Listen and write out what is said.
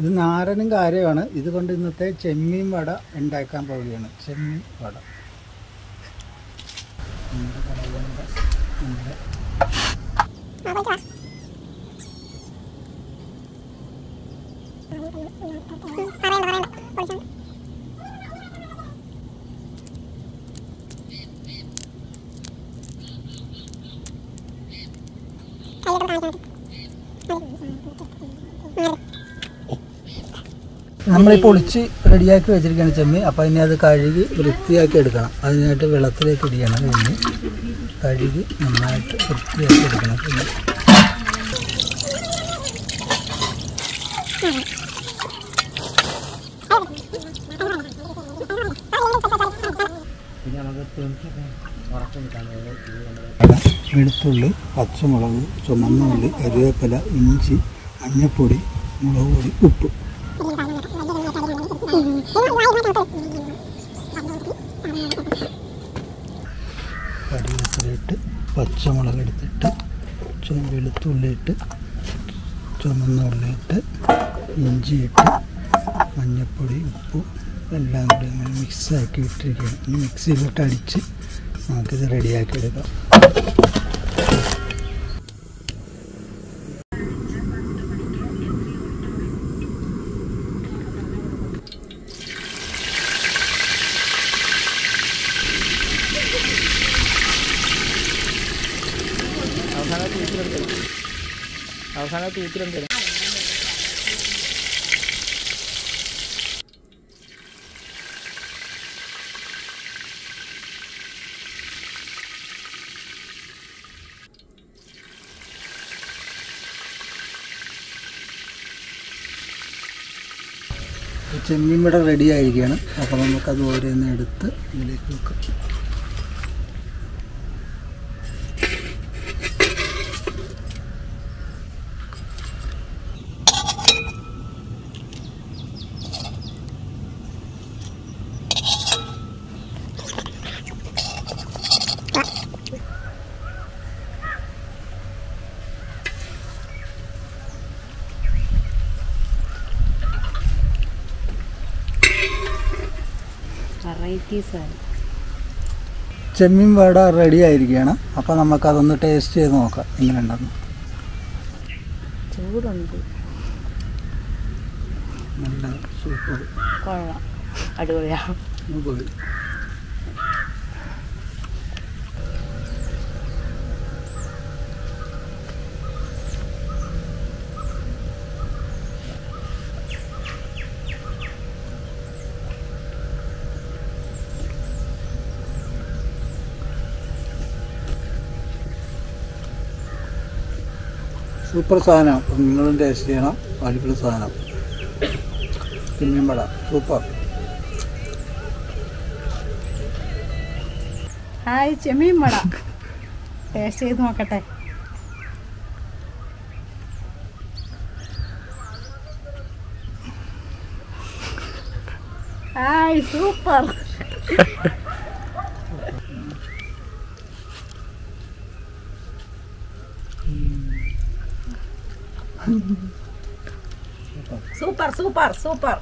ഇത് നാടനും കാര്യമാണ്. ഇതുകൊണ്ട് ഇന്നത്തെ ചെമ്മീൻ വട ഉണ്ടാക്കാൻ പോവുകയാണ്. ചെമ്മീൻ വട നമ്മൾ പൊളിച്ച് റെഡിയാക്കി വെച്ചിരിക്കുകയാണ് ചെമ്മീൻ. അപ്പോൾ ഇനി അത് കഴുകി വൃത്തിയാക്കി എടുക്കണം. അതിനായിട്ട് വെള്ളത്തിലേക്ക് ഇടിയണം. പിന്നെ കഴുകി നന്നായിട്ട് വൃത്തിയാക്കി എടുക്കണം. പിന്നെ വെളുത്തുള്ളി, പച്ചമുളക്, ചുമന്നുള്ളി, കരിവേപ്പില, ഇഞ്ചി, മഞ്ഞൾപ്പൊടി, മുളക് പൊടി, ഉപ്പ്. കറിവേപ്പിലയിട്ട് പച്ചമുളക് എടുത്തിട്ട് വെളുത്തുള്ളിയിട്ട് ചുമന്നുള്ളിയിട്ട് ഇഞ്ചിയിട്ട് മഞ്ഞൾപ്പൊടി, ഉപ്പും എല്ലാം കൂടി അങ്ങനെ മിക്സാക്കി ഇട്ടിരിക്കുകയാണ്. ഇനി മിക്സിയിലോട്ട് അടിച്ച് നമുക്കിത് റെഡിയാക്കി എടുക്കാം. അവസാനം തൂക്കിലുണ്ട്. ചെമ്മീൻ വട റെഡി ആയിരിക്കുകയാണ്. അപ്പോൾ നമുക്കത് ഓരോന്ന് എടുത്ത് ഇതിലേക്ക് വെക്കാം. ചെമ്മീൻ വട റെഡി ആയിരിക്കുകയാണ്. അപ്പോൾ നമുക്കതൊന്ന് ടേസ്റ്റ് ചെയ്ത് നോക്കാം എങ്ങനെ ഉണ്ടെന്ന്. ചൂടുണ്ട്, നല്ല സൂപ്പർ, അടിപൊളിയാണ്. സൂപ്പർ സാധനം. നിങ്ങളും ടേസ്റ്റ് ചെയ്യണം. അടിപൊളി സാധനം. ചെമ്മീൻ വട സൂപ്പർ. ഹായ്, ചെമ്മീൻ വട ടേസ്റ്റ് ചെയ്ത് നോക്കട്ടെ. Hi, super. Super super super.